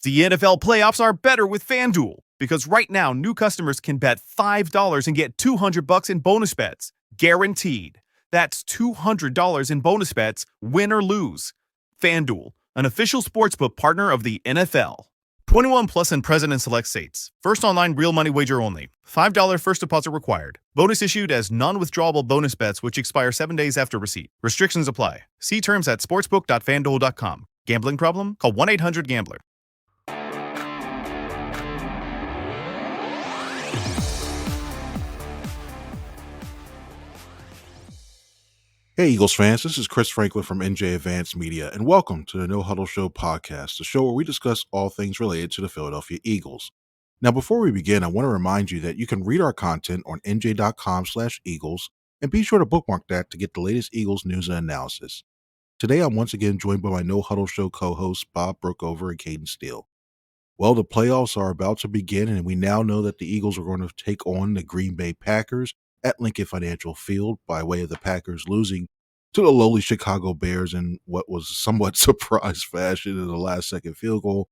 The NFL playoffs are better with FanDuel because right now new customers can bet $5 and get $200 in bonus bets, guaranteed. That's $200 in bonus bets, win or lose. FanDuel, an official sportsbook partner of the NFL. 21 plus and present in select states. First online real money wager only. $5 first deposit required. Bonus issued as non-withdrawable bonus bets which expire 7 days after receipt. Restrictions apply. See terms at sportsbook.fanduel.com. Gambling problem? Call 1-800-GAMBLER. Hey, Eagles fans, this is Chris Franklin from NJ Advanced Media, and welcome to the No-Huddle Show podcast, the show where we discuss all things related to the Philadelphia Eagles. Now, before we begin, I want to remind you that you can read our content on NJ.com/Eagles, and be sure to bookmark that to get the latest Eagles news and analysis. Today, I'm once again joined by my No-Huddle Show co-hosts, Bob Brookover and Cayden Steele. Well, the playoffs are about to begin, and we now know that the Eagles are going to take on the Green Bay Packers at Lincoln Financial Field by way of the Packers losing to the lowly Chicago Bears in what was somewhat surprise fashion in the last-second field goal.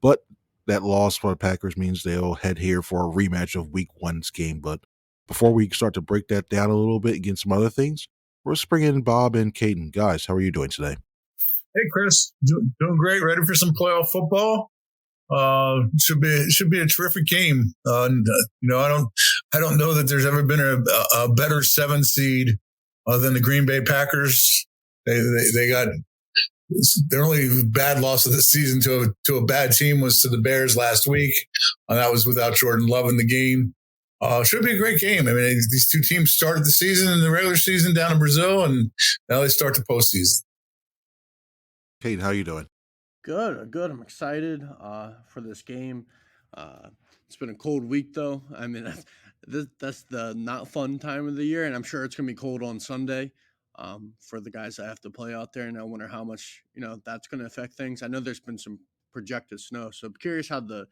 But that loss for the Packers means they'll head here for a rematch of Week 1's game. But before we start to break that down a little bit and get some other things, we're bringing in Bob and Cayden. Guys, how are you doing today? Hey, Chris. Doing great. Ready for some playoff football? Should be a terrific game. I don't know that there's ever been a better 7 seed than the Green Bay Packers. They got their only bad loss of the season to a bad team was to the Bears last week. That was without Jordan Love in the game. Should be a great game. I mean, these two teams started the season in the regular season down in Brazil, and now they start the postseason. Cayden, how you doing? Good. I'm excited for this game. It's been a cold week, though. I mean, that's the not fun time of the year, and I'm sure it's going to be cold on Sunday for the guys that have to play out there. And I wonder how much that's going to affect things. I know there's been some projected snow, so I'm curious how this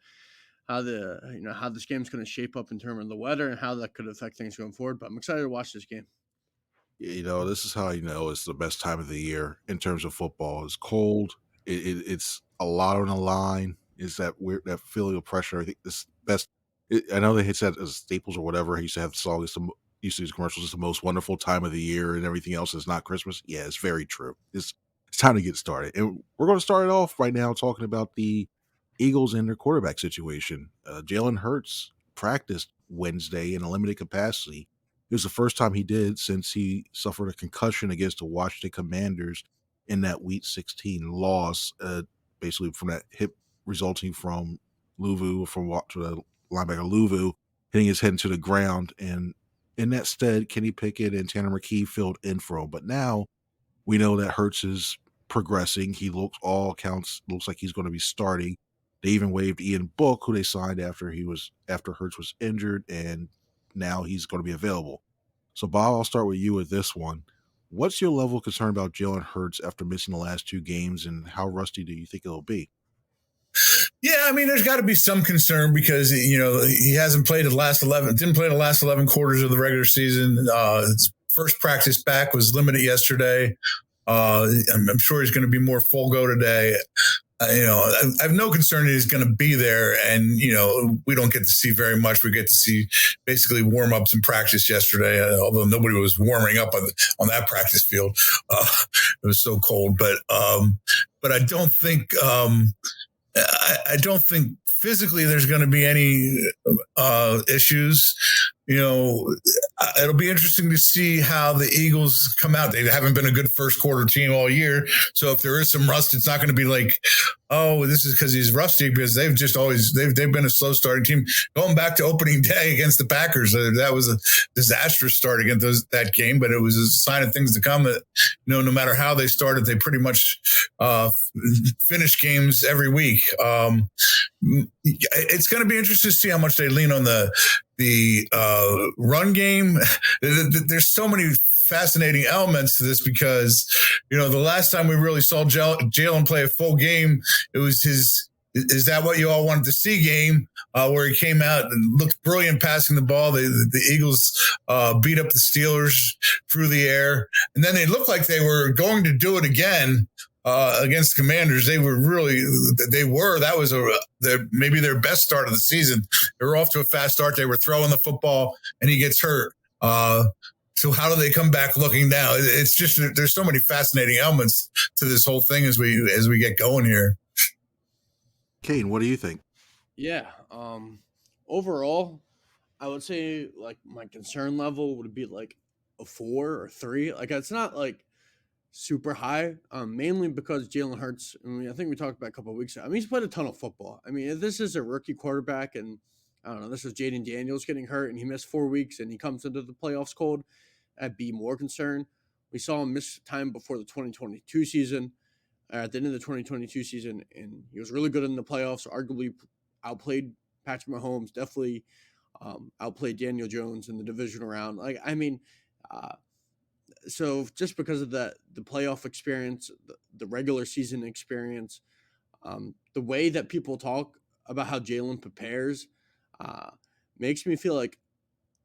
game's going to shape up in terms of the weather and how that could affect things going forward. But I'm excited to watch this game. This is how it's the best time of the year in terms of football. It's cold. It's a lot on the line. Is that that feeling of pressure? I think this best. I know they said as Staples or whatever. He used to have the song. Used to use commercials. It's the most wonderful time of the year, and everything else is not Christmas. Yeah, it's very true. It's time to get started, and we're going to start it off right now talking about the Eagles and their quarterback situation. Jalen Hurts practiced Wednesday in a limited capacity. It was the first time he did since he suffered a concussion against the Washington Commanders in that Week 16 loss, basically from that hip resulting from the linebacker Luvu hitting his head into the ground. And in that stead, Kenny Pickett and Tanner McKee filled in for him. But now we know that Hurts is progressing. He looks like he's going to be starting. They even waived Ian Book, who they signed after Hurts was injured, and now he's going to be available. So, Bob, I'll start with you with this one. What's your level of concern about Jalen Hurts after missing the last 2 games, and how rusty do you think it'll be? Yeah, I mean, there's got to be some concern because he hasn't played the last 11 quarters of the regular season. His first practice back was limited yesterday. I'm sure he's going to be more full go today. I have no concern that he's going to be there, and we don't get to see very much. We get to see basically warm ups and practice yesterday, although nobody was warming up on that practice field. It was so cold, but I don't think I don't think physically there's going to be any issues. It'll be interesting to see how the Eagles come out. They haven't been a good first quarter team all year. So if there is some rust, it's not going to be like, oh, this is because he's rusty, because they've been a slow starting team. Going back to opening day against the Packers, that was a disastrous start against that game, but it was a sign of things to come that, no matter how they started, they pretty much finish games every week. It's going to be interesting to see how much they lean on the run game. There's so many fascinating elements to this because, the last time we really saw Jalen play a full game, it was his "Is that what you all wanted to see?" game, where he came out and looked brilliant passing the ball. The Eagles beat up the Steelers through the air, and then they looked like they were going to do it again against the Commanders, that was maybe their best start of the season. They were off to a fast start. They were throwing the football, and he gets hurt. So how do they come back looking now? It's just there's so many fascinating elements to this whole thing as we get going here. Cayden, what do you think? Yeah. Overall, I would say like my concern level would be like a 4 or 3. Like it's not like super high, mainly because Jalen Hurts. I mean, I think we talked about a couple of weeks ago. I mean, he's played a ton of football. I mean, if this is a rookie quarterback, and I don't know, this was Jaden Daniels getting hurt, and he missed 4 weeks, and he comes into the playoffs cold, I'd be more concerned. We saw him miss time before the 2022 season, at the end of the 2022 season, and he was really good in the playoffs. Arguably outplayed Patrick Mahomes. Definitely outplayed Daniel Jones in the divisional round. Like, I mean. So just because of the playoff experience, the regular season experience, the way that people talk about how Jalen prepares, makes me feel like,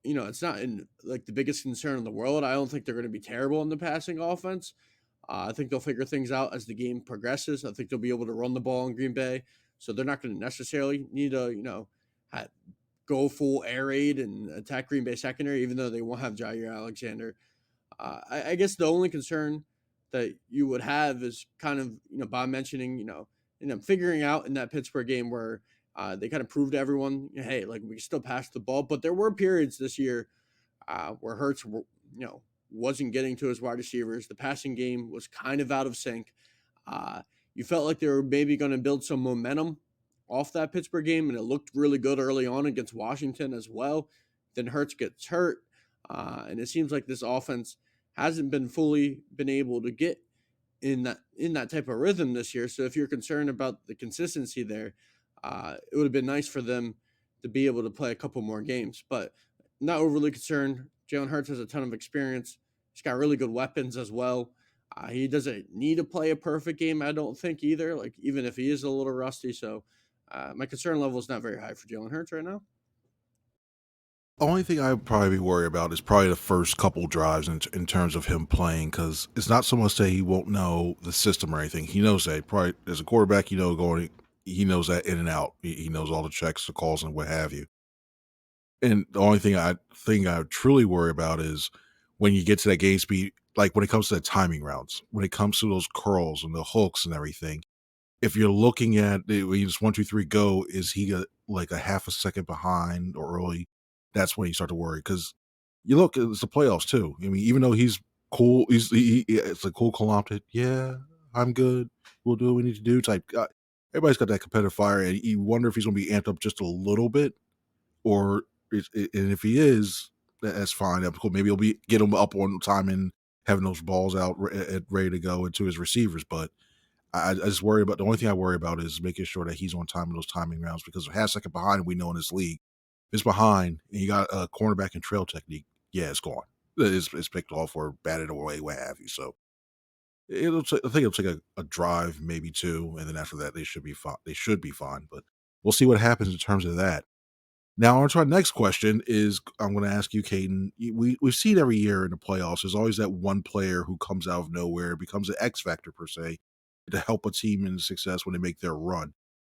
it's not in like the biggest concern in the world. I don't think they're going to be terrible in the passing offense. I think they'll figure things out as the game progresses. I think they'll be able to run the ball in Green Bay, so they're not going to necessarily need to, go full air raid and attack Green Bay secondary, even though they won't have Jair Alexander. I guess the only concern that you would have is kind of, Bob mentioning, figuring out in that Pittsburgh game where they kind of proved to everyone, hey, like we can still pass the ball. But there were periods this year where Hurts, wasn't getting to his wide receivers. The passing game was kind of out of sync. You felt like they were maybe going to build some momentum off that Pittsburgh game, and it looked really good early on against Washington as well. Then Hurts gets hurt, and it seems like this offense hasn't been fully been able to get in that type of rhythm this year. So if you're concerned about the consistency there, it would have been nice for them to be able to play a couple more games, but not overly concerned. Jalen Hurts has a ton of experience. He's got really good weapons as well. He doesn't need to play a perfect game, I don't think, either, like even if he is a little rusty. So my concern level is not very high for Jalen Hurts right now. Only thing I would probably be worried about is probably the first couple drives in terms of him playing, because it's not so much that he won't know the system or anything. He knows that probably as a quarterback, he knows that in and out. He knows all the checks, the calls, and what have you. And the only thing I truly worry about is when you get to that game speed, like when it comes to the timing routes, when it comes to those curls and the hooks and everything. If you're looking at when it's 1, 2, 3, go, is he like a half a second behind or early? That's when you start to worry, because you look, it's the playoffs too. I mean, even though he's cool, it's a cool, confident. Yeah, I'm good. We'll do what we need to do. Type. Everybody's got that competitive fire, and you wonder if he's going to be amped up just a little bit, or and if he is, that's fine. That's cool. Maybe he'll get him up on time and having those balls out ready to go into his receivers, but. I just worry about the only thing I worry about is making sure that he's on time in those timing rounds, because half a second behind, we know in this league, if it's behind and you got a cornerback and trail technique, yeah, it's gone. It's picked off or batted away, what have you. So I think it'll take a drive, maybe 2, and then after that they should be fine. But we'll see what happens in terms of that. Now, on to our next question is I'm going to ask you, Cayden. We've seen every year in the playoffs, there's always that one player who comes out of nowhere, becomes an X factor per se, to help a team in success when they make their run.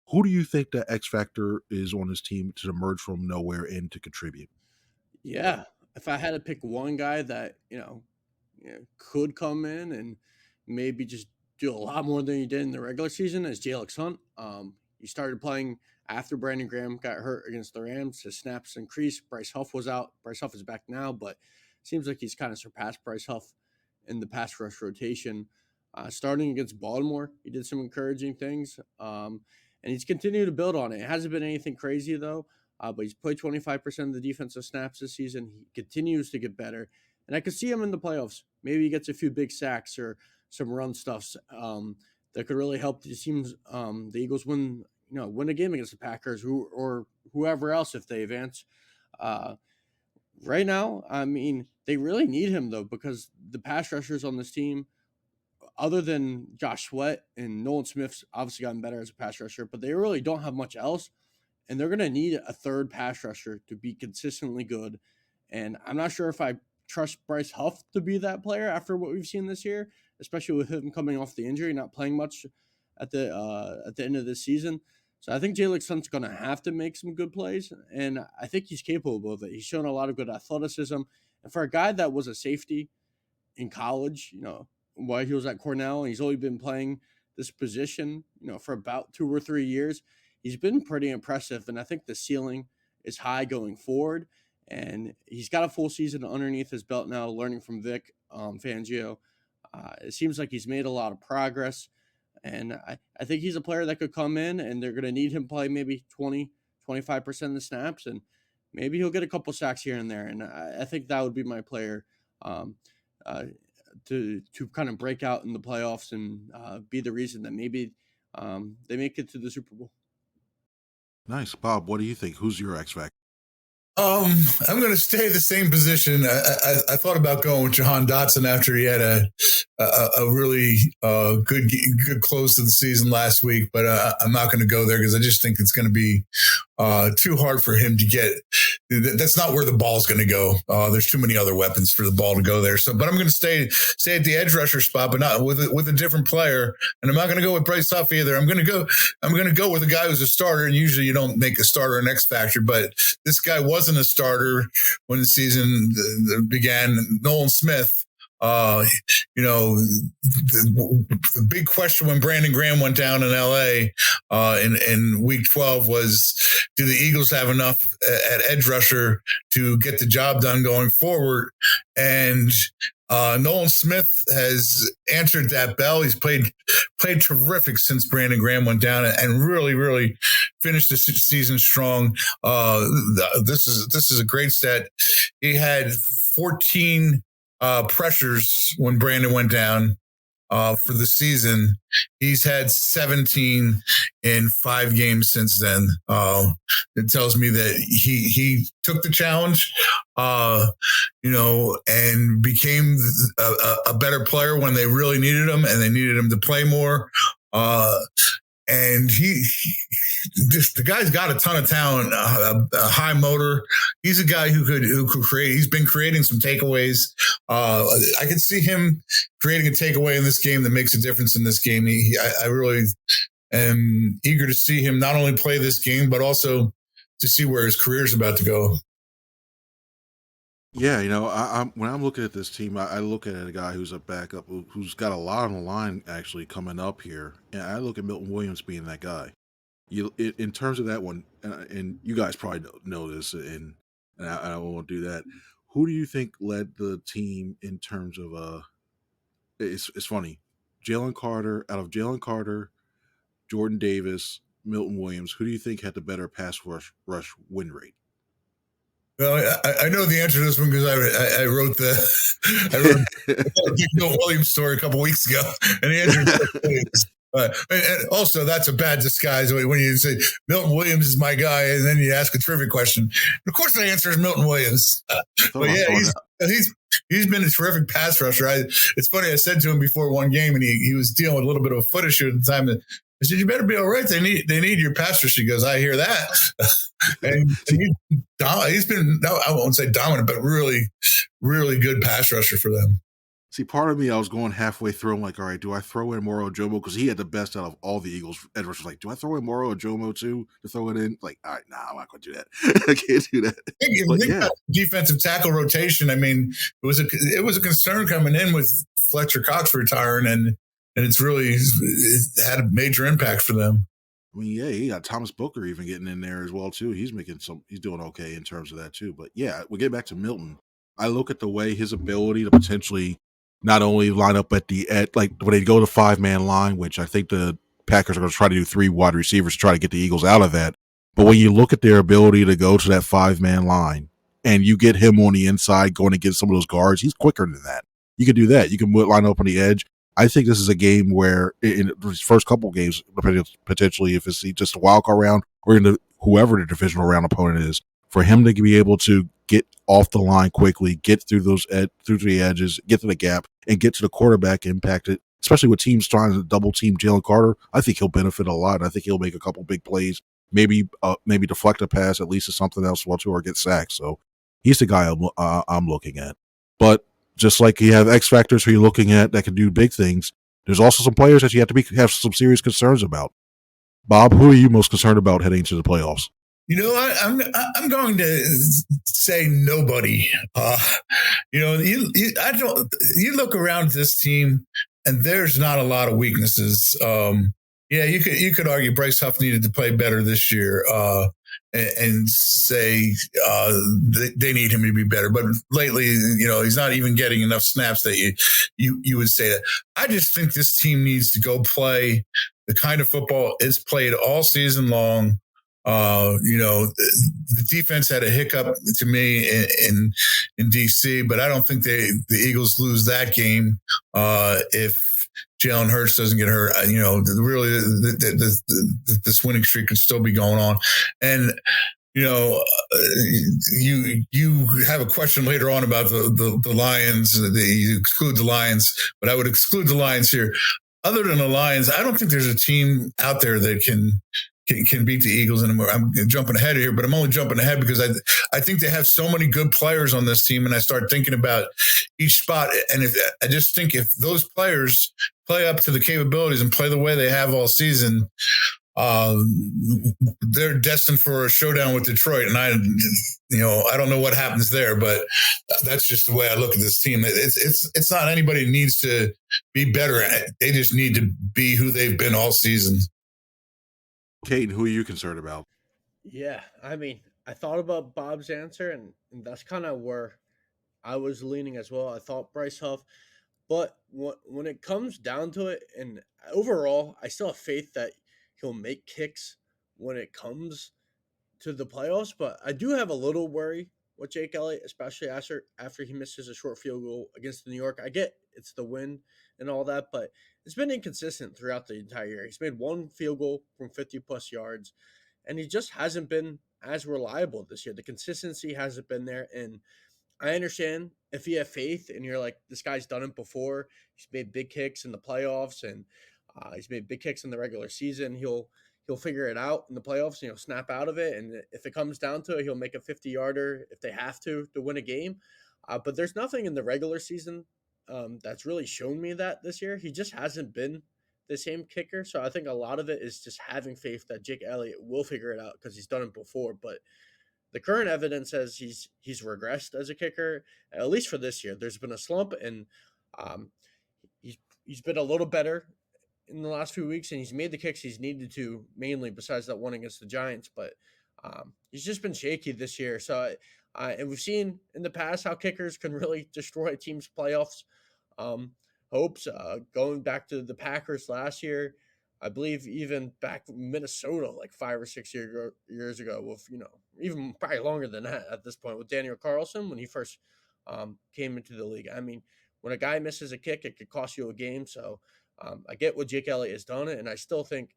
Who do you think the X factor is on this team to emerge from nowhere and to contribute? Yeah, if I had to pick one guy that could come in and maybe just do a lot more than he did in the regular season, is Jalen Hunt. He started playing after Brandon Graham got hurt against the Rams. His snaps increased. Bryce Huff was out. Bryce Huff is back now, but seems like he's kind of surpassed Bryce Huff in the pass rush rotation. Starting against Baltimore, he did some encouraging things, and he's continued to build on it. It hasn't been anything crazy, though, but he's played 25% of the defensive snaps this season. He continues to get better, and I could see him in the playoffs. Maybe he gets a few big sacks or some run stuffs that could really help the teams. The Eagles win a game against the Packers or whoever else if they advance. Right now, I mean, they really need him, though, because the pass rushers on this team, other than Josh Sweat and Nolan Smith's obviously gotten better as a pass rusher, but they really don't have much else. And they're going to need a third pass rusher to be consistently good. And I'm not sure if I trust Bryce Huff to be that player after what we've seen this year. especially with him coming off the injury, not playing much at the end of the season. So I think Jalen Hunt's going to have to make some good plays, and I think he's capable of it. He's shown a lot of good athleticism, and for a guy that was a safety in college, while he was at Cornell, and he's only been playing this position, for about 2 or 3 years, he's been pretty impressive, and I think the ceiling is high going forward. And he's got a full season underneath his belt now, learning from Vic Fangio. It seems like he's made a lot of progress. And I think he's a player that could come in, and they're going to need him play maybe 20, 25% of the snaps. And maybe he'll get a couple sacks here and there. And I think that would be my player to kind of break out in the playoffs and be the reason that maybe they make it to the Super Bowl. Nice. Bob, what do you think? Who's your X factor? I'm going to stay the same position. I thought about going with Jahan Dotson after he had a really good close to the season last week, but I'm not going to go there because I just think it's going to be too hard for him to get. That's not where the ball's going to go. There's too many other weapons for the ball to go there. So, but I'm going to stay at the edge rusher spot, but not with a different player. And I'm not going to go with Bryce Huff either. I'm going to go with a guy who's a starter. And usually you don't make a starter an X factor, but this guy wasn't a starter when the season began. Nolan Smith. The big question when Brandon Graham went down in L.A. In Week 12 was, do the Eagles have enough at edge rusher to get the job done going forward? And Nolan Smith has answered that bell. He's played terrific since Brandon Graham went down, and really, really finished the season strong. This is a great stat. He had 14 pressures when Brandon went down for the season. He's had 17 in 5 games since then. It tells me that he took the challenge, and became a better player when they really needed him, and they needed him to play more. And the guy's got a ton of talent, a high motor. He's a guy who could create. He's been creating some takeaways. I can see him creating a takeaway in this game that makes a difference in this game. I really am eager to see him not only play this game, but also to see where his career is about to go. Yeah, when I'm looking at this team, I look at a guy who's a backup who's got a lot on the line actually coming up here, and I look at Milton Williams being that guy. In terms of that one, and you guys probably know this, and I won't do that. Who do you think led the team in terms of It's funny, Jalen Carter. Out of Jalen Carter, Jordan Davis, Milton Williams, who do you think had the better pass rush win rate? Well, I know the answer to this one because I wrote the Milton Williams story a couple weeks ago, and the answer is Williams. And also, that's a bad disguise when you say Milton Williams is my guy, and then you ask a trivia question. And of course, the answer is Milton Williams. But yeah, he's been a terrific pass rusher. It's funny. I said to him before one game, and he was dealing with a little bit of a foot issue at the time. I said, "You better be all right. They need your pass rusher." He goes, "I hear that." and he's been, I won't say dominant, but really, really good pass rusher for them. See, part of me, I was going halfway through. I'm like, all right, do I throw in Moro Ojomo? Because he had the best out of all the Eagles edge rushers. Like, do I throw in Moro Ojomo too to throw it in? Like, all right, I'm not going to do that. I can't do that. Think about defensive tackle rotation. I mean, it was a concern coming in with Fletcher Cox retiring, and it had a major impact for them. I mean, yeah, he got Thomas Booker even getting in there as well too. He's doing okay in terms of that too. But yeah, we'll get back to Milton. I look at the way his ability to potentially not only line up at the end, like when they go to 5-man line, which I think the Packers are going to try to do 3 wide receivers to try to get the Eagles out of that. But when you look at their ability to go to that 5-man line and you get him on the inside going against some of those guards, he's quicker than that. You can do that. You can line up on the edge. I think this is a game where in his first couple of games, potentially if it's just a wild card round or in whoever the divisional round opponent is, for him to be able to get off the line quickly, get through through the edges, get to the gap, and get to the quarterback, impact it, especially with teams trying to double team Jalen Carter. I think he'll benefit a lot. I think he'll make a couple big plays, maybe deflect a pass at least to something else or get sacked. So he's the guy I'm looking at. But just like you have X factors who you're looking at that can do big things, there's also some players that you have to have some serious concerns about. Bob, who are you most concerned about heading into the playoffs? I'm going to say nobody. You look around this team, and there's not a lot of weaknesses. You could argue Bryce Huff needed to play better this year, and say they need him to be better. But lately, he's not even getting enough snaps that you would say that. I just think this team needs to go play the kind of football it's played all season long. The defense had a hiccup to me in DC, but I don't think the Eagles lose that game if Jalen Hurts doesn't get hurt. This winning streak could still be going on. And you have a question later on about the Lions. You exclude the Lions, but I would exclude the Lions here. Other than the Lions, I don't think there's a team out there that can beat the Eagles anymore. I'm jumping ahead here, but I'm only jumping ahead because I think they have so many good players on this team, and I start thinking about each spot. And I just think if those players play up to the capabilities and play the way they have all season, they're destined for a showdown with Detroit. And I don't know what happens there, but that's just the way I look at this team. It's not anybody needs to be better at it. They just need to be who they've been all season. Cayden, who are you concerned about? Yeah, I mean, I thought about Bob's answer, and that's kind of where I was leaning as well. I thought Bryce Huff, but when it comes down to it, and overall, I still have faith that he'll make kicks when it comes to the playoffs. But I do have a little worry with Jake Elliott, especially after he misses a short field goal against New York. I get it's the win and all that, but it's been inconsistent throughout the entire year. He's made one field goal from 50-plus yards, and he just hasn't been as reliable this year. The consistency hasn't been there, and I understand if you have faith and you're like, this guy's done it before. He's made big kicks in the playoffs, and he's made big kicks in the regular season. He'll figure it out in the playoffs, and he'll snap out of it. And if it comes down to it, he'll make a 50-yarder if they have to win a game. But there's nothing in the regular season that's really shown me that this year. He just hasn't been the same kicker. So I think a lot of it is just having faith that Jake Elliott will figure it out because he's done it before. But the current evidence says he's regressed as a kicker, at least for this year. There's been a slump, and he's been a little better in the last few weeks, and he's made the kicks he's needed to, mainly besides that one against the Giants. But he's just been shaky this year. So, and we've seen in the past how kickers can really destroy teams' playoffs hopes. Going back to the Packers last year, I believe even back in Minnesota, like 5 or 6 years ago, with even probably longer than that at this point, with Daniel Carlson when he first came into the league. I mean, when a guy misses a kick, it could cost you a game. So I get what Jake Elliott has done, and I still think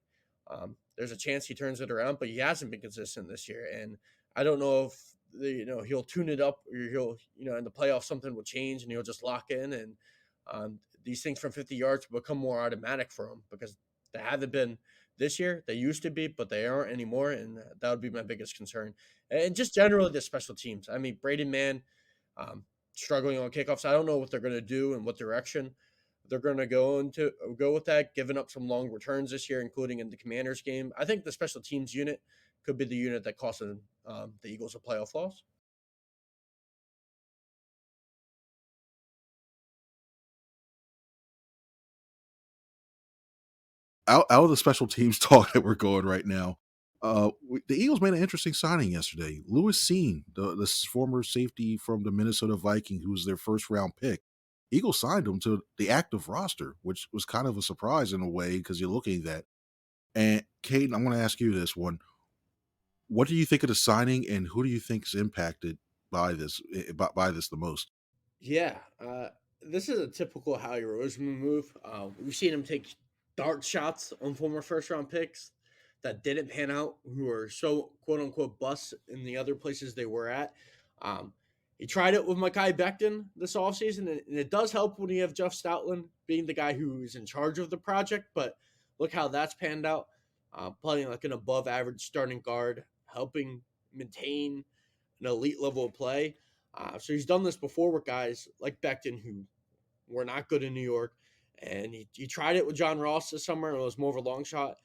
there's a chance he turns it around, but he hasn't been consistent this year. And I don't know if he'll tune it up, or he'll in the playoffs something will change and he'll just lock in, and these things from 50 yards will become more automatic for him because they haven't been this year. They used to be, but they aren't anymore, and that would be my biggest concern. And just generally the special teams. I mean, Braden Mann struggling on kickoffs. I don't know what they're going to do and what direction they're going to go with that, giving up some long returns this year, including in the Commanders game. I think the special teams unit could be the unit that cost the Eagles a playoff loss. Out of the special teams talk that we're going right now, the Eagles made an interesting signing yesterday. Lewis Seen, this former safety from the Minnesota Vikings, who was their first-round pick. Eagles signed him to the active roster, which was kind of a surprise in a way because you're looking at that. And Cayden, I'm going to ask you this one. What do you think of the signing, and who do you think is impacted by this the most? Yeah, this is a typical Howie Roseman move. We've seen him take dart shots on former first-round picks that didn't pan out, who are so quote-unquote busts in the other places they were at. He tried it with Mekhi Becton this offseason, and it does help when you have Jeff Stoutland being the guy who is in charge of the project, but look how that's panned out. Playing like an above-average starting guard, helping maintain an elite level of play. So he's done this before with guys like Becton who were not good in New York. And he tried it with John Ross this summer, and it was more of a long shot,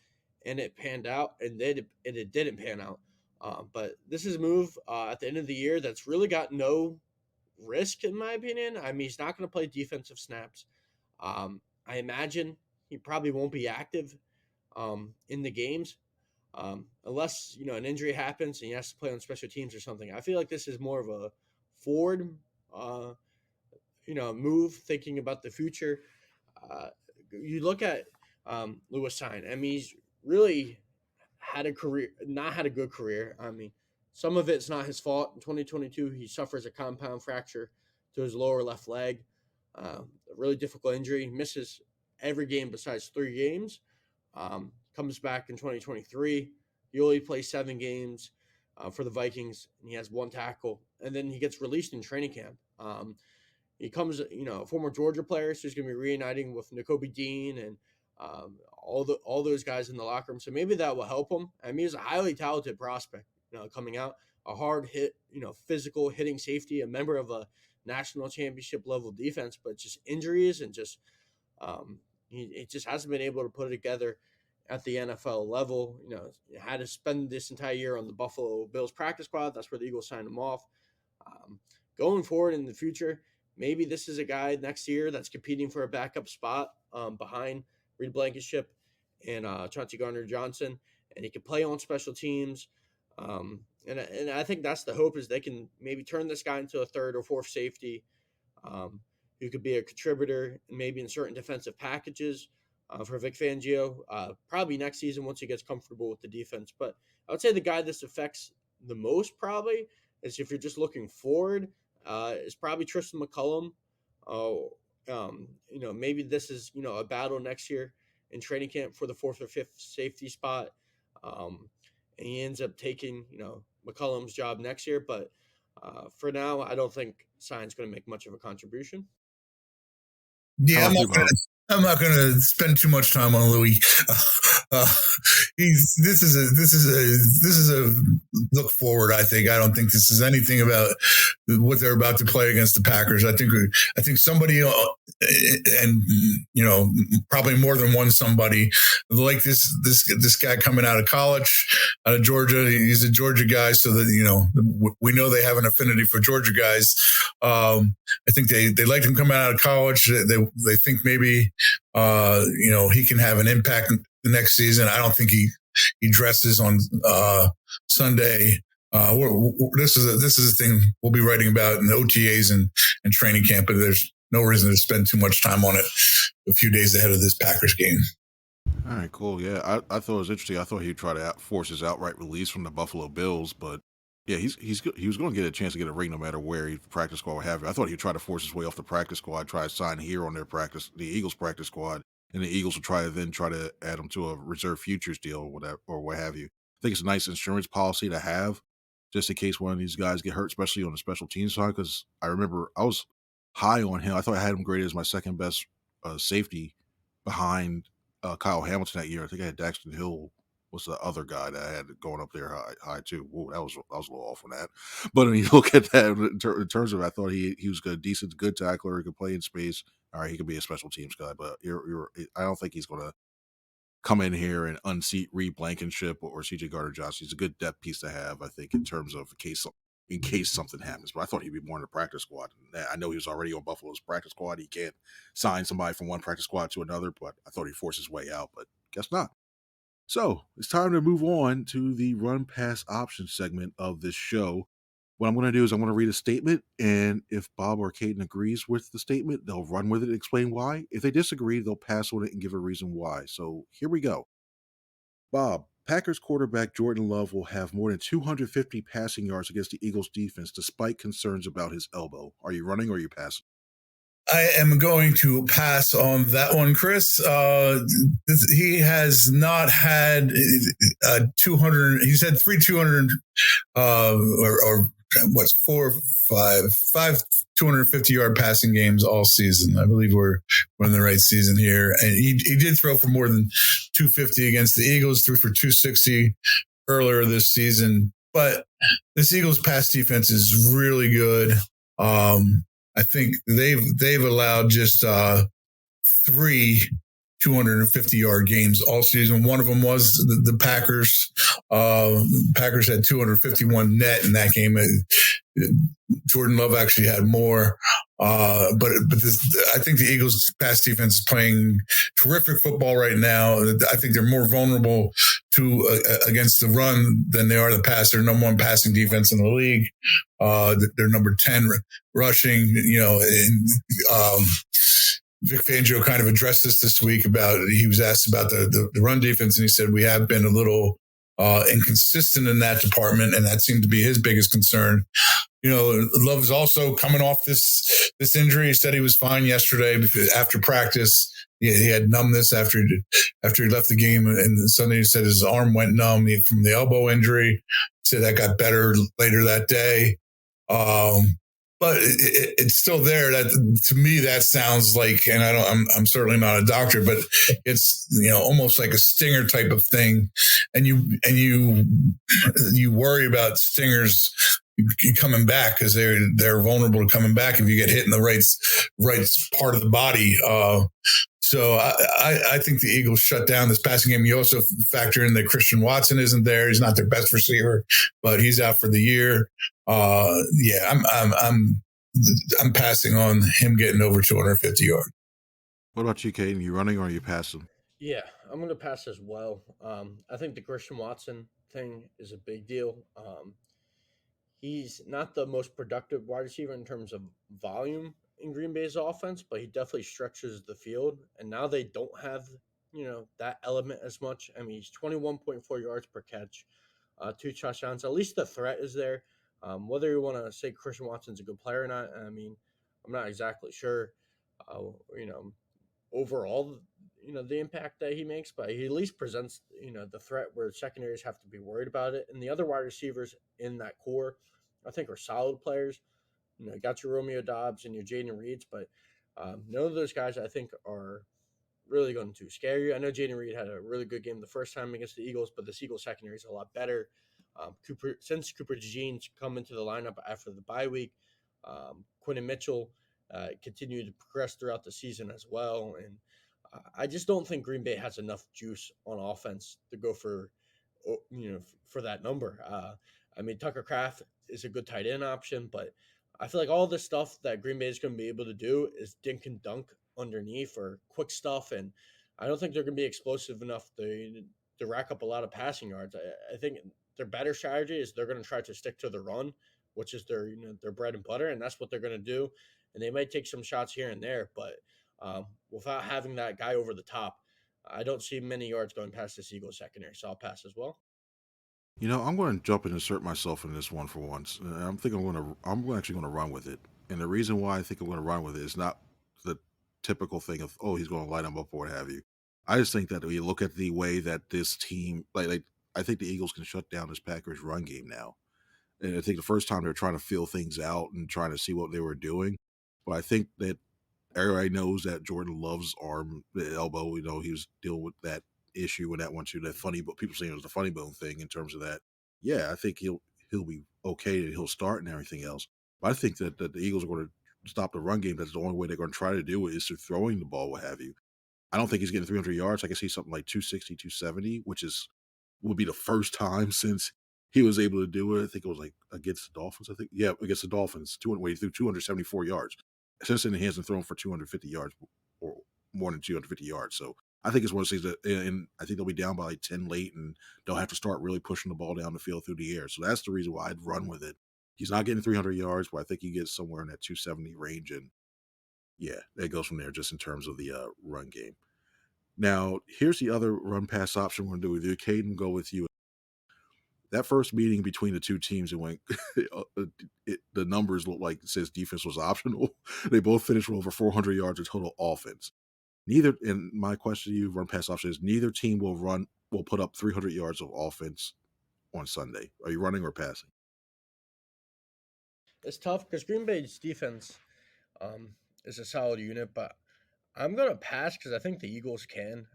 and it panned out, and it didn't pan out. But this is a move at the end of the year that's really got no risk, in my opinion. I mean, he's not going to play defensive snaps. I imagine he probably won't be active in the games unless an injury happens and he has to play on special teams or something. I feel like this is more of a forward, move, thinking about the future. You look at Lewis Stein. I mean, he's really not had a good career. I mean, some of it's not his fault. In 2022, he suffers a compound fracture to his lower left leg. A really difficult injury. He misses every game besides 3 games. Comes back in 2023. He only plays 7 games for the Vikings, and he has 1 tackle. And then he gets released in training camp. He comes, a former Georgia player, so he's going to be reuniting with Nakobe Dean and all those guys in the locker room. So maybe that will help him. I mean, he's a highly talented prospect, coming out, a hard hit, physical hitting safety, a member of a national championship level defense, but just injuries and just he just hasn't been able to put it together at the NFL level. Had to spend this entire year on the Buffalo Bills practice squad. That's where the Eagles signed him off. Going forward in the future, maybe this is a guy next year that's competing for a backup spot behind Reed Blankenship and Chauncey Gardner-Johnson, and he can play on special teams. And I think that's the hope, is they can maybe turn this guy into a 3rd or 4th safety who could be a contributor, maybe in certain defensive packages for Vic Fangio, probably next season once he gets comfortable with the defense. But I would say the guy this affects the most probably is, if you're just looking forward, is probably Tristan McCullum. Maybe this is, a battle next year in training camp for the 4th or 5th safety spot. And he ends up taking, McCullum's job next year. But for now, I don't think Sign's going to make much of a contribution. Yeah, I'm not going to spend too much time on Louis. This is a look forward. I don't think this is anything about what they're about to play against the Packers. I think somebody, and probably more than one somebody, like this guy coming out of college, out of Georgia. He's a Georgia guy, so that we know they have an affinity for Georgia guys. I think they liked him coming out of college. They think maybe he can have an impact the next season. I don't think he dresses on Sunday. This is a thing we'll be writing about in the OTAs and training camp, but there's no reason to spend too much time on it a few days ahead of this Packers game. All right, cool. Yeah, I thought it was interesting. I thought he'd try to force his outright release from the Buffalo Bills, but yeah, he was going to get a chance to get a ring no matter where he practice squad would have it. I thought he'd try to force his way off the practice squad, try to sign here on the Eagles practice squad, and the Eagles will try to add him to a reserve futures deal or what have you. I think it's a nice insurance policy to have, just in case one of these guys get hurt, especially on the special teams side. Because I remember I was high on him. I thought I had him graded as my second best safety behind Kyle Hamilton that year. I think I had Daxton Hill was the other guy that I had going up there high too. Whoa, that was a little off on that. But when you look at that in terms of, I thought he was a decent, good tackler. He could play in space. All right, he could be a special teams guy, but I don't think he's going to come in here and unseat Reed Blankenship or CJ Gardner-Johnson. He's a good depth piece to have, I think, in terms of in case something happens. But I thought he'd be more in the practice squad. I know he was already on Buffalo's practice squad. He can't sign somebody from one practice squad to another, but I thought he'd force his way out, but guess not. So it's time to move on to the run pass option segment of this show. What I'm going to do is I'm going to read a statement, and if Bob or Cayden agrees with the statement, they'll run with it and explain why. If they disagree, they'll pass on it and give a reason why. So here we go. Bob, Packers quarterback Jordan Love will have more than 250 passing yards against the Eagles defense despite concerns about his elbow. Are you running or are you passing? I am going to pass on that one, Chris. He has not had 200. He's had 250 250-yard passing games all season. I believe we're in the right season here. And he did throw for more than 250 against the Eagles, threw for 260 earlier this season. But this Eagles pass defense is really good. I think they've allowed just 3 250-yard games all season. One of them was the Packers. Packers had 251 net in that game. Jordan Love actually had more. But I think the Eagles' pass defense is playing terrific football right now. I think they're more vulnerable to against the run than they are the pass. They're number one passing defense in the league. They're number 10 rushing. Vic Fangio kind of addressed this week he was asked about the run defense, and he said we have been a little inconsistent in that department, and that seemed to be his biggest concern. Love is also coming off this injury. He said he was fine yesterday because after practice. He had numbness after he left the game, and Sunday he said his arm went numb from the elbow injury. He said that got better later that day. But it's still there. That to me, that sounds like, and I'm certainly not a doctor, but it's almost like a stinger type of thing, and you worry about stingers coming back because they're vulnerable to coming back if you get hit in the right part of the body. So I think the Eagles shut down this passing game. You also factor in that Christian Watson isn't there. He's not their best receiver, but he's out for the year. I'm passing on him getting over 250 yards. What about you, Cayden? You running or are you passing? Yeah, I'm going to pass as well. I think the Christian Watson thing is a big deal. He's not the most productive wide receiver in terms of volume in Green Bay's offense, but he definitely stretches the field. And now they don't have, that element as much. I mean, he's 21.4 yards per catch, 2 touchdowns. At least the threat is there. Whether you want to say Christian Watson's a good player or not, I mean, I'm not exactly sure, overall, the impact that he makes, but he at least presents, the threat where secondaries have to be worried about it. And the other wide receivers in that core, I think, are solid players. You got your Romeo Dobbs and your Jaden Reeds, but none of those guys I think are really going to scare you. I know Jaden Reed had a really good game the first time against the Eagles, but this Eagles secondary is a lot better. Since Cooper DeJean's come into the lineup after the bye week, Quinn and Mitchell continued to progress throughout the season as well. And I just don't think Green Bay has enough juice on offense to go for that number. I mean, Tucker Kraft is a good tight end option, but I feel like all this stuff that Green Bay is going to be able to do is dink and dunk underneath or quick stuff, and I don't think they're going to be explosive enough to rack up a lot of passing yards. I think their better strategy is they're going to try to stick to the run, which is their bread and butter, and that's what they're going to do. And they might take some shots here and there, but without having that guy over the top, I don't see many yards going past this Eagles secondary, so I'll pass as well. I'm going to jump and insert myself in this one for once. I'm actually going to run with it. And the reason why I think I'm going to run with it is not the typical thing of, oh, he's going to light him up or what have you. I just think that we look at the way that this team, I think the Eagles can shut down this Packers run game now. And I think the first time they're trying to feel things out and trying to see what they were doing. But I think that everybody knows that Jordan Love's arm, the elbow, he was dealing with that issue when that went to that funny, but people saying it was the funny bone thing in terms of that. Yeah, I think he'll be okay and he'll start and everything else. But I think that the Eagles are going to stop the run game. That's the only way they're going to try to do it is through throwing the ball, what have you. I don't think he's getting 300 yards. I can see something like 260, 270, which would be the first time since he was able to do it. I think it was like against the Dolphins. Against the Dolphins, he threw 274 yards. Since then, he hasn't thrown for 250 yards or more than 250 yards. So I think it's one of those things that, and I think they'll be down by like 10 late, and they'll have to start really pushing the ball down the field through the air. So that's the reason why I'd run with it. He's not getting 300 yards, but I think he gets somewhere in that 270 range. And yeah, it goes from there just in terms of the run game. Now, here's the other run pass option we're going to do with you. Cayden, go with you. That first meeting between the two teams, it went. The numbers look like it says defense was optional. They both finished with over 400 yards of total offense. And my question to you, run pass option, is neither team will put up 300 yards of offense on Sunday. Are you running or passing? It's tough because Green Bay's defense is a solid unit, but I'm going to pass because I think the Eagles can,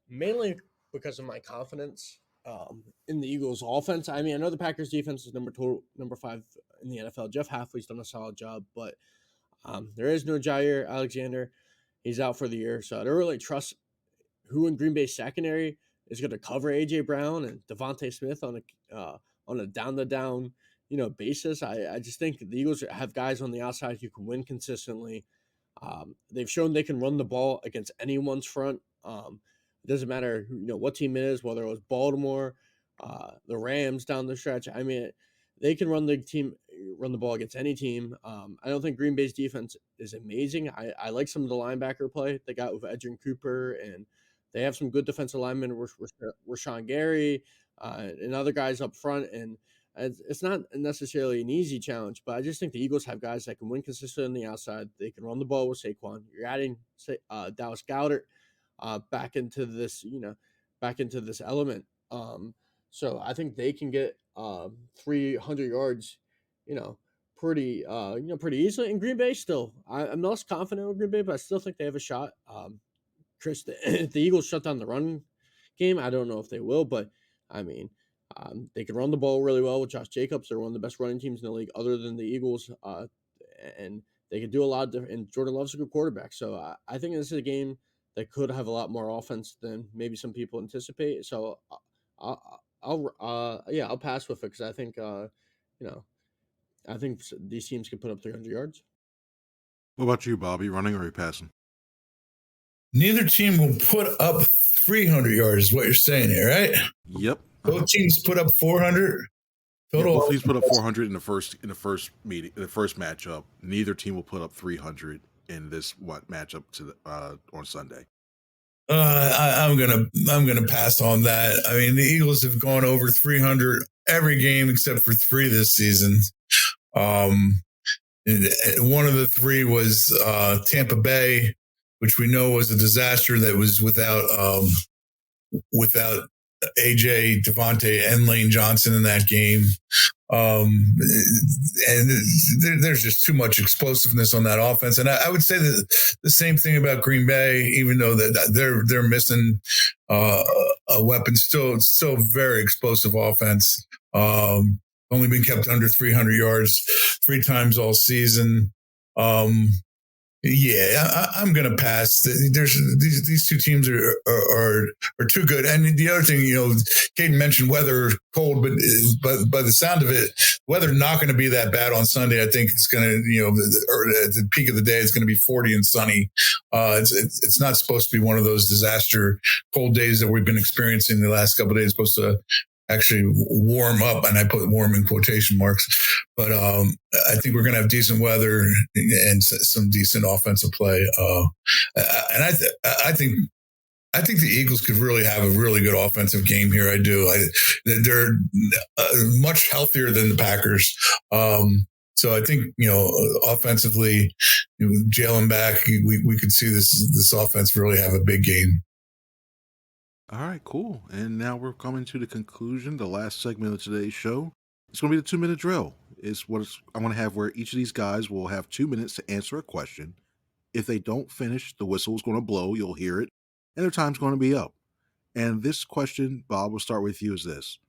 mainly because of my confidence in the Eagles' offense. I mean, I know the Packers' defense is number 5 in the NFL. Jeff Hafley's done a solid job, but there is no Jair Alexander. He's out for the year, so I don't really trust who in Green Bay's secondary is going to cover A.J. Brown and Devontae Smith on a down-the-down, basis. I just think the Eagles have guys on the outside who can win consistently. They've shown they can run the ball against anyone's front. It doesn't matter what team it is, whether it was Baltimore, the Rams down the stretch. I mean, they can run the ball against any team. I don't think Green Bay's defense is amazing. I like some of the linebacker play they got with Edgerrin Cooper, and they have some good defensive linemen, Rashawn Gary, and other guys up front. And it's not necessarily an easy challenge, but I just think the Eagles have guys that can win consistently on the outside. They can run the ball with Saquon. You're adding Dallas Goedert back into this element. So I think they can get 300 yards, pretty easily. In Green Bay, still, I'm not as confident with Green Bay, but I still think they have a shot. Chris, if the Eagles shut down the run game, I don't know if they will, but I mean, they can run the ball really well with Josh Jacobs. They're one of the best running teams in the league, other than the Eagles, and they can do a lot of different. And Jordan Love's a good quarterback, so I think this is a game that could have a lot more offense than maybe some people anticipate. So I'll pass with it because I think I think these teams can put up 300 yards. What about you, Bobby? Running or are you passing? Neither team will put up 300 yards, is what you're saying here, right? Yep. Both teams put up 400 total. Yeah, both teams put up 400 in the first matchup. Neither team will put up 300 in this matchup on Sunday. I'm gonna pass on that. I mean, the Eagles have gone over 300 every game except for 3 this season. One of the 3 was Tampa Bay, which we know was a disaster. That was without AJ, Devontae, and Lane Johnson in that game. And there's just too much explosiveness on that offense. And I would say that the same thing about Green Bay, even though that they're missing a weapon, still very explosive offense. Only been kept under 300 yards 3 times all season. Yeah, I'm going to pass. There's these 2 teams are too good. And the other thing, Cayden mentioned weather, cold, but by the sound of it, weather not going to be that bad on Sunday. I think it's going to, at the peak of the day, it's going to be 40 and sunny. It's not supposed to be one of those disaster cold days that we've been experiencing the last couple of days. It's supposed to actually warm up, and I put warm in quotation marks. But I think we're going to have decent weather and some decent offensive play. And I think the Eagles could really have a really good offensive game here. I do. They're much healthier than the Packers. So I think, offensively, Jalen back, we could see this offense really have a big game. All right, cool. And now we're coming to the conclusion, the last segment of today's show. It's going to be the 2-minute drill. I want to have where each of these guys will have 2 minutes to answer a question. If they don't finish, the whistle is going to blow. You'll hear it, and their time's going to be up. And this question, Bob, we'll start with you, is this.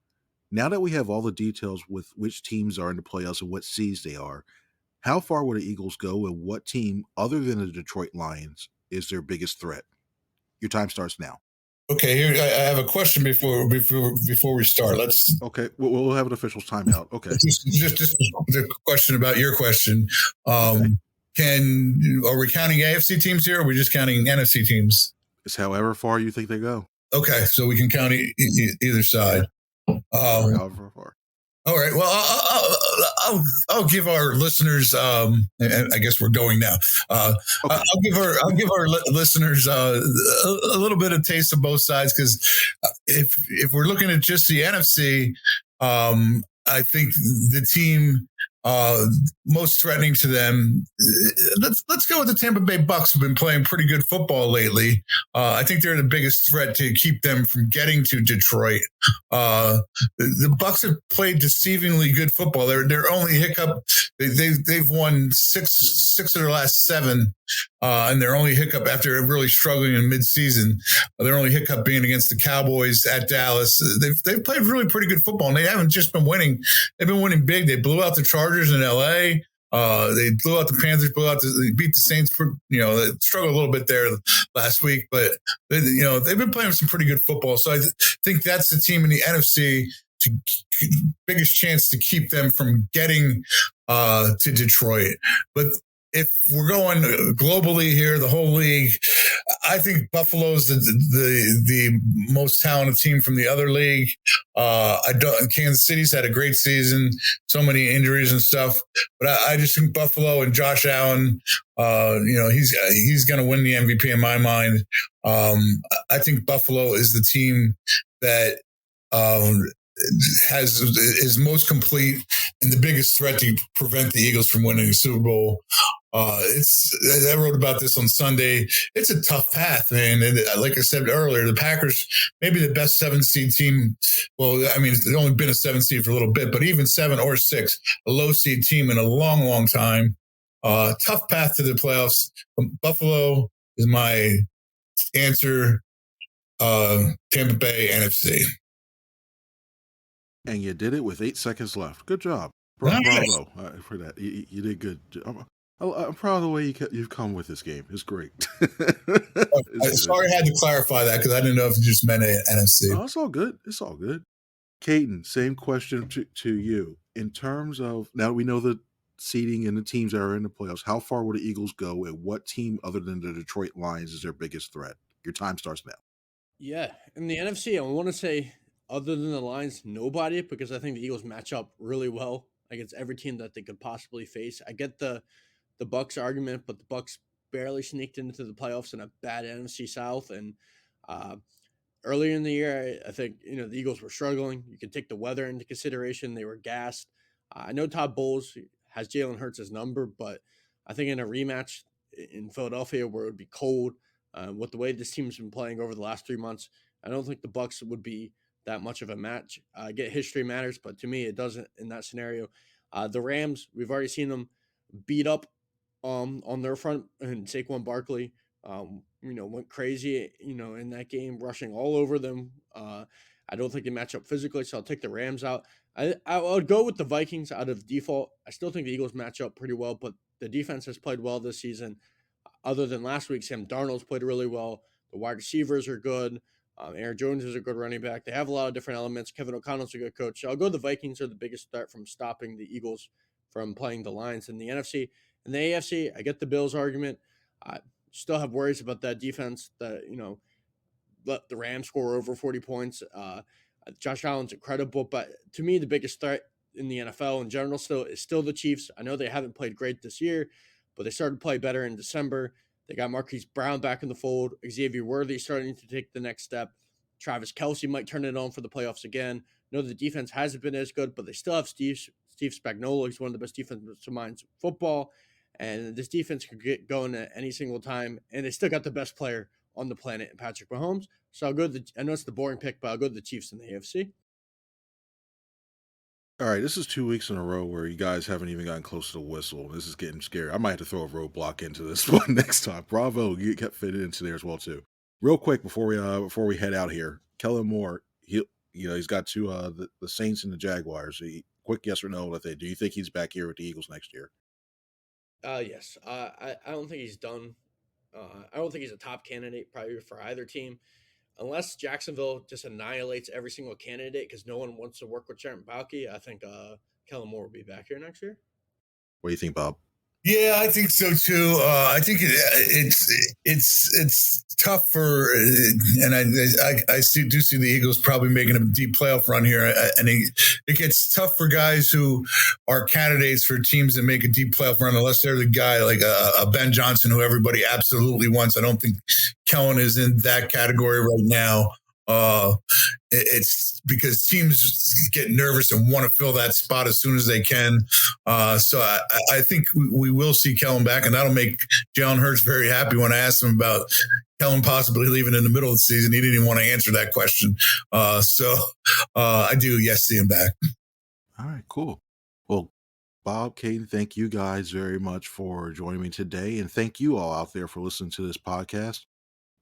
Now that we have all the details with which teams are in the playoffs and what seeds they are, how far will the Eagles go, and what team, other than the Detroit Lions, is their biggest threat? Your time starts now. Okay, here I have a question before we start. Okay, we'll have an official timeout. Okay, just a question about your question. Okay. Are we counting AFC teams here, or are we just counting NFC teams? It's however far you think they go. Okay, so we can count either side. However far. All right. Well, I'll give our listeners. I guess we're going now. Okay. I'll give our listeners a little bit of taste of both sides, because if we're looking at just the NFC, I think the team most threatening to them. Let's go with the Tampa Bay Bucks, who've been playing pretty good football lately. I think they're the biggest threat to keep them from getting to Detroit. The Bucks have played deceivingly good football. Their only hiccup they've won six of their last 7, and their only hiccup after really struggling in midseason, their only hiccup being against the Cowboys at Dallas. They've played really pretty good football, and they haven't just been winning. They've been winning big. They blew out the Chargers in L.A. They blew out the Panthers, they beat the Saints for, they struggled a little bit there last week, but they've been playing some pretty good football. So I think that's the team in the NFC biggest chance to keep them from getting to Detroit. But if we're going globally here, the whole league, I think Buffalo's the most talented team from the other league. Kansas City's had a great season, so many injuries and stuff, but I just think Buffalo and Josh Allen, he's going to win the MVP in my mind. I think Buffalo is the team that is most complete and the biggest threat to prevent the Eagles from winning the Super Bowl. I wrote about this on Sunday. It's a tough path, man. And like I said earlier, the Packers, maybe the best 7-seed team. Well, I mean, it's only been a 7-seed for a little bit, but even 7 or 6, a low-seed team in a long, long time. Tough path to the playoffs. Buffalo is my answer. Tampa Bay, NFC. And you did it with 8 seconds left. Good job. Nice. Bravo for that. You did good. I'm proud of the way you've come with this game. It's great. Sorry I had to clarify that because I didn't know if you just meant NFC. Oh, it's all good. It's all good. Cayden, same question to you. In terms of, now we know the seeding and the teams that are in the playoffs, how far will the Eagles go, and what team other than the Detroit Lions is their biggest threat? Your time starts now. Yeah, in the NFC, I want to say other than the Lions, nobody, because I think the Eagles match up really well against every team that they could possibly face. I get the Bucs argument, but the Bucs barely sneaked into the playoffs in a bad NFC South. And earlier in the year, I think the Eagles were struggling. You could take the weather into consideration; they were gassed. I know Todd Bowles has Jalen Hurts' number, but I think in a rematch in Philadelphia where it would be cold, with the way this team's been playing over the last 3 months, I don't think the Bucs would be that much of a match. I get history matters, but to me, it doesn't in that scenario. The Rams, we've already seen them beat up on their front, and Saquon Barkley, went crazy, in that game, rushing all over them. I don't think they match up physically, so I'll take the Rams out. I would go with the Vikings out of default. I still think the Eagles match up pretty well, but the defense has played well this season. Other than last week, Sam Darnold's played really well. The wide receivers are good. Aaron Jones is a good running back. They have a lot of different elements. Kevin O'Connell's a good coach. So I'll go the Vikings are the biggest threat from stopping the Eagles from playing the Lions in the NFC. In the AFC, I get the Bills argument. I still have worries about that defense that, let the Rams score over 40 points. Josh Allen's incredible, but to me, the biggest threat in the NFL in general is still the Chiefs. I know they haven't played great this year, but they started to play better in December. They got Marquise Brown back in the fold. Xavier Worthy starting to take the next step. Travis Kelce might turn it on for the playoffs again. I know the defense hasn't been as good, but they still have Steve Spagnuolo. He's one of the best defensive minds in football. And this defense could get going at any single time. And they still got the best player on the planet in Patrick Mahomes. So I'll go I know it's the boring pick, but I'll go to the Chiefs in the AFC. All right, this is 2 weeks in a row where you guys haven't even gotten close to the whistle. This is getting scary. I might have to throw a roadblock into this one next time. Bravo, you kept fitted into there as well too. Real quick before we head out here, Kellen Moore, he's got two the Saints and the Jaguars. Quick yes or no, do you think he's back here with the Eagles next year? Yes. I don't think he's done. I don't think he's a top candidate probably for either team. Unless Jacksonville just annihilates every single candidate because no one wants to work with Trent Baalke, I think Kellen Moore will be back here next year. What do you think, Bob? Yeah, I think so too. I think it's tough for, and I do see the Eagles probably making a deep playoff run here, and it gets tough for guys who are candidates for teams that make a deep playoff run unless they're the guy like a Ben Johnson who everybody absolutely wants. I don't think Kellen is in that category right now. It's because teams get nervous and want to fill that spot as soon as they can. So I think we will see Kellen back, and that'll make Jalen Hurts very happy. When I asked him about Kellen possibly leaving in the middle of the season, he didn't even want to answer that question. So I do, yes, see him back. All right, cool. Well, Bob, Cayden, thank you guys very much for joining me today. And thank you all out there for listening to this podcast.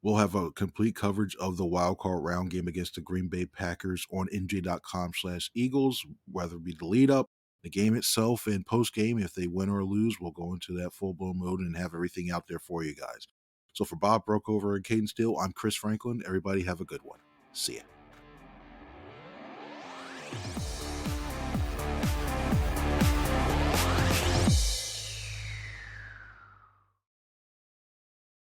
We'll have a complete coverage of the wild card round game against the Green Bay Packers on NJ.com/Eagles, whether it be the lead up, the game itself, and post game. If they win or lose, we'll go into that full blown mode and have everything out there for you guys. So for Bob Brookover and Cayden Steele, I'm Chris Franklin. Everybody have a good one. See ya.